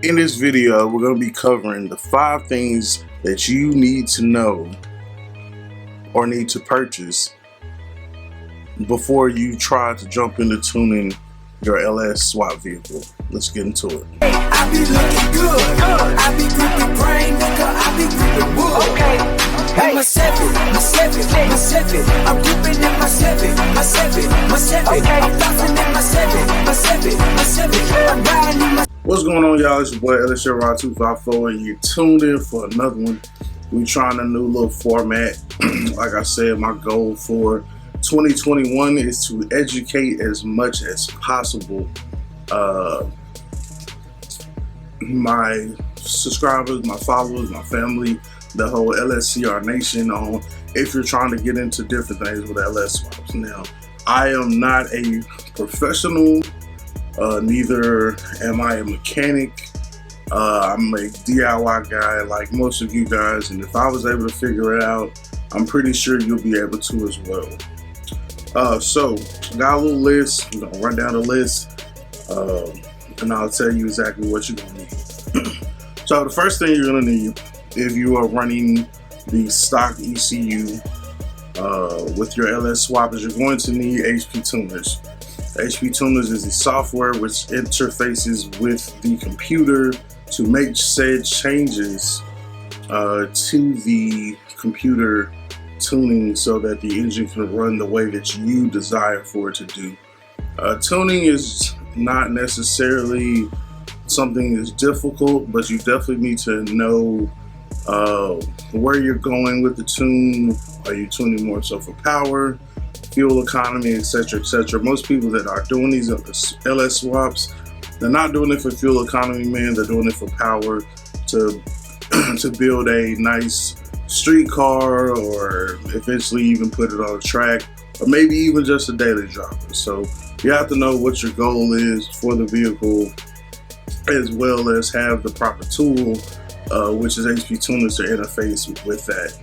In this video, we're going to be covering the 5 things that you need to know or need to purchase before you try to jump into tuning your LS swap vehicle. Let's get into it. I be looking good. I be gripping brain, nigga. I be gripping wood. Okay. My 7, I'm gripping in my 7. Okay. I'm flossing in my 7. I'm riding in my. What's going on, y'all? It's your boy LS254, and you're tuned in for another one. We're trying a new little format. Like I said, my goal for 2021 is to educate as much as possible my subscribers, my followers, my family, the whole LSCR nation on if you're trying to get into different things with LS swaps. Now, I am not a professional, neither am I a mechanic. I'm a DIY guy like most of you guys, and if I was able to figure it out, I'm pretty sure you'll be able to as well. So, got a little list. I'm gonna run down the list, and I'll tell you exactly what you're gonna need. So, the first thing you're gonna need, if you are running the stock ECU with your LS swap, is you're going to need HP tuners. HP tuners is the software which interfaces with the computer to make said changes to the computer tuning so that the engine can run the way that you desire for it to do. Tuning is not necessarily something that's difficult, but you definitely need to know where you're going with the tune. Are you tuning more so for power, fuel economy, etc., etc.? Most people that are doing these LS swaps, they're not doing it for fuel economy, man. They're doing it for power, to to build a nice street car, or eventually even put it on a track, or maybe even just a daily driver. So you have to know what your goal is for the vehicle, as well as have the proper tool, which is HP tuners, to interface with that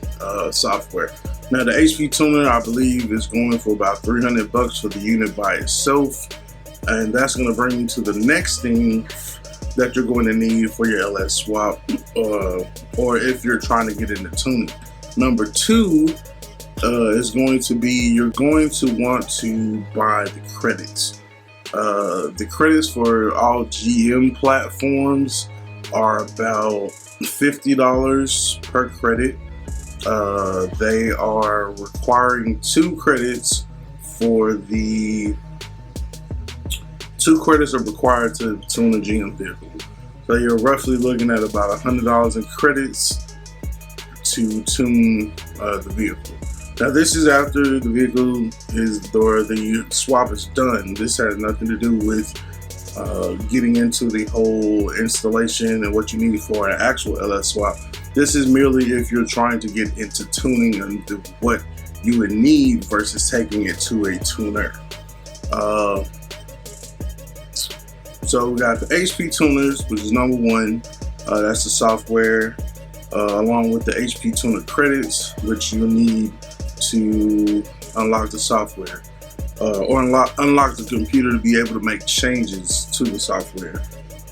software. Now, the HP tuner, I believe, is going for about $300 for the unit by itself, and that's going to bring you to the next thing that you're going to need for your LS swap, or if you're trying to get into tuning. Number 2 is going to be, you're going to want to buy the credits. The credits for all GM platforms are about $50 per credit. They are requiring 2 credits for the 2 credits are required to tune a GM vehicle. So you're roughly looking at about $100 in credits to tune the vehicle. Now, this is after the vehicle is, or the swap is done. This has nothing to do with getting into the whole installation and what you need for an actual LS swap. This is merely if you're trying to get into tuning and what you would need versus taking it to a tuner. So we got the HP tuners, which is number 1. That's the software, along with the HP tuner credits, which you need to unlock the software, or unlock the computer to be able to make changes to the software.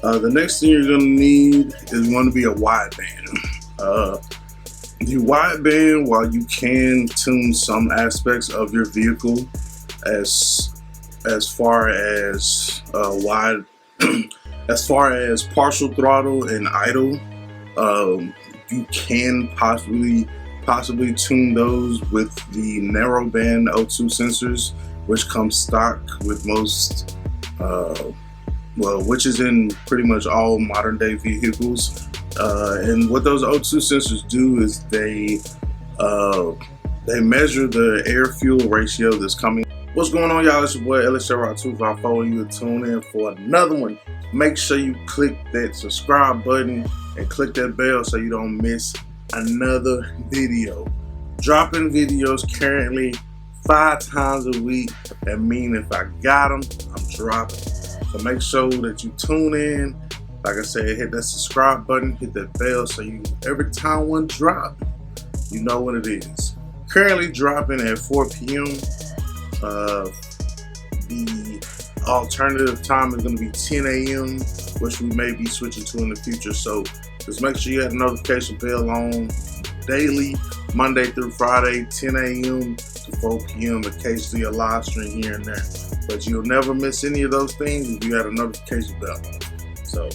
The next thing you're going to need is going to be a wideband. The wideband, while you can tune some aspects of your vehicle as far as as far as partial throttle and idle, you can possibly tune those with the narrowband O2 sensors, which come stock with most, which is in pretty much all modern day vehicles. And what those O2 sensors do is they measure the air-fuel ratio that's coming. What's going on, y'all? It's your boy LS254. You tune in for another one. Make sure you click that subscribe button and click that bell so you don't miss another video. Dropping videos currently 5 times a week. That means if I got them, I'm dropping. So make sure that you tune in. Like I said, hit that subscribe button, hit that bell, so you, every time one drop, you know what it is. Currently dropping at 4 p.m. The alternative time is going to be 10 a.m. which we may be switching to in the future. So just make sure you have the notification bell on daily, Monday through Friday, 10 a.m. to 4 p.m. Occasionally a live stream here and there. But you'll never miss any of those things if you have a notification bell on. So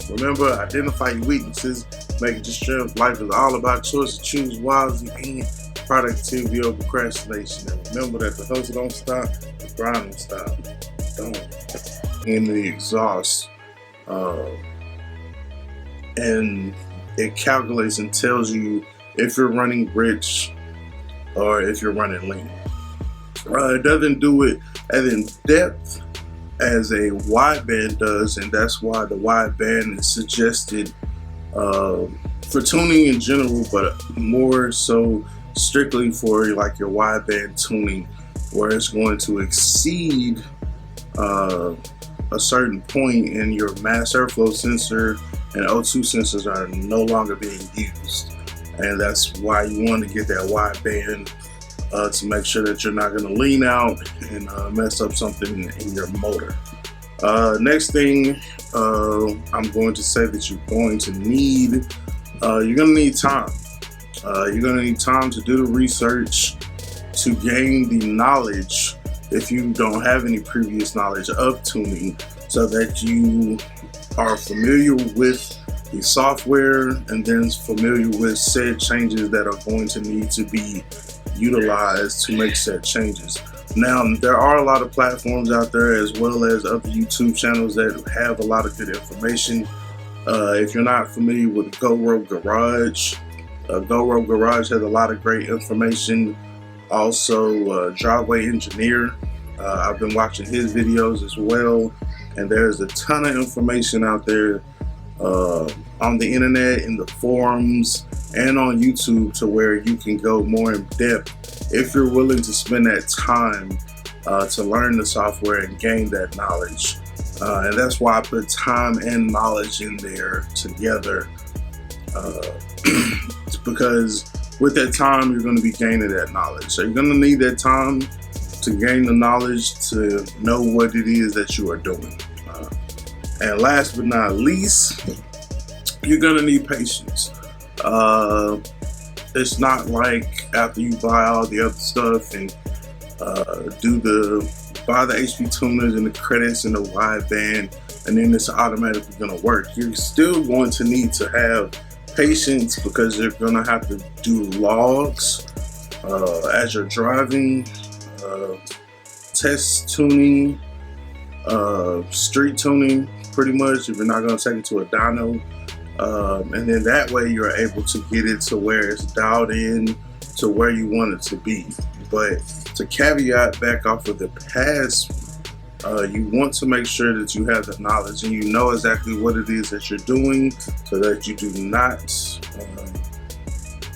remember, identify your weaknesses, make it your strength. Life is all about choice to choose wisely and productivity over procrastination. And remember that the hustle don't stop, the grind don't stop. Don't. In the exhaust. And it calculates and tells you if you're running rich or if you're running lean. It doesn't do it as in depth as a wideband does, and that's why the wideband is suggested for tuning in general, but more so strictly for like your wideband tuning, where it's going to exceed a certain point and your mass airflow sensor and O2 sensors are no longer being used. And that's why you want to get that wideband to make sure that you're not going to lean out and mess up something in your motor. Next thing I'm going to say that you're going to need, you're going to need time. You're going to need time to do the research, to gain the knowledge if you don't have any previous knowledge of tuning, so that you are familiar with the software and then familiar with said changes that are going to need to be utilized to make said changes. Now, there are a lot of platforms out there as well as other YouTube channels that have a lot of good information. If you're not familiar with GoRo Garage, GoRo Garage has a lot of great information. Also, Driveway Engineer, I've been watching his videos as well, and there's a ton of information out there on the internet, in the forums, and on YouTube, to where you can go more in depth if you're willing to spend that time to learn the software and gain that knowledge. And that's why I put time and knowledge in there together, because with that time you're going to be gaining that knowledge. So you're going to need that time to gain the knowledge to know what it is that you are doing. And last but not least, you're going to need patience. It's not like after you buy all the other stuff and buy the HP tuners and the credits and the wideband, and then it's automatically going to work. You're still going to need to have patience, because you're going to have to do logs as you're driving, test tuning, street tuning, pretty much, if you're not going to take it to a dyno. And then that way you're able to get it to where it's dialed in to where you want it to be. But to caveat back off of the past, you want to make sure that you have the knowledge and you know exactly what it is that you're doing, so that you do not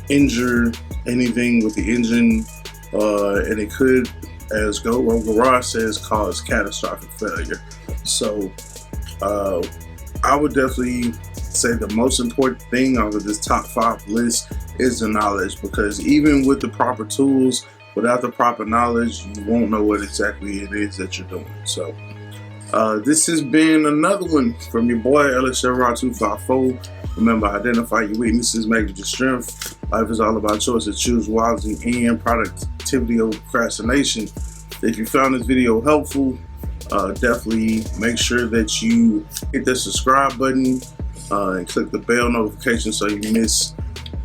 injure anything with the engine, and it could, as GoRo Garage says, cause catastrophic failure. So I would definitely say the most important thing out of this top 5 list is the knowledge, because even with the proper tools, without the proper knowledge, you won't know what exactly it is that you're doing. So this has been another one from your boy LSR254. Remember, identify your weaknesses, make it your strength. Life is all about choice to choose wisely and productivity over procrastination. If you found this video helpful, definitely make sure that you hit the subscribe button and click the bell notification so you miss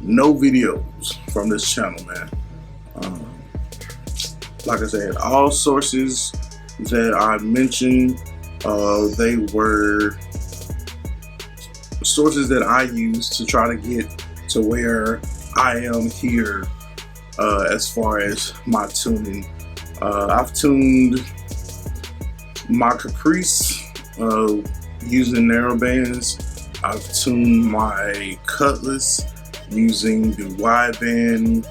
no videos from this channel, man. Like I said, all sources that I mentioned, they were sources that I used to try to get to where I am here as far as my tuning. I've tuned my Caprice using narrow bands. I've tuned my Cutlass using the wideband,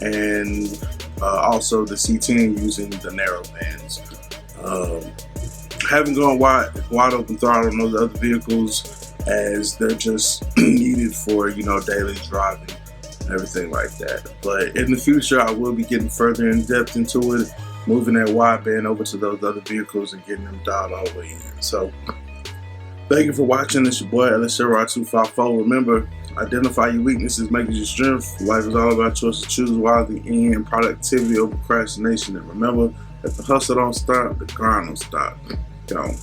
and also the C10 using the narrow bands. Haven't gone wide open throttle on those other vehicles, as they're just needed for, you know, daily driving and everything like that. But in the future, I will be getting further in depth into it, moving that wideband over to those other vehicles and getting them dialed all the way in. So Thank you for watching. It's your boy LSR254. Remember, identify your weaknesses, make it your strength. Life is all about choice to choose wisely and productivity over procrastination. And remember that the hustle don't stop, the grind don't stop. Go.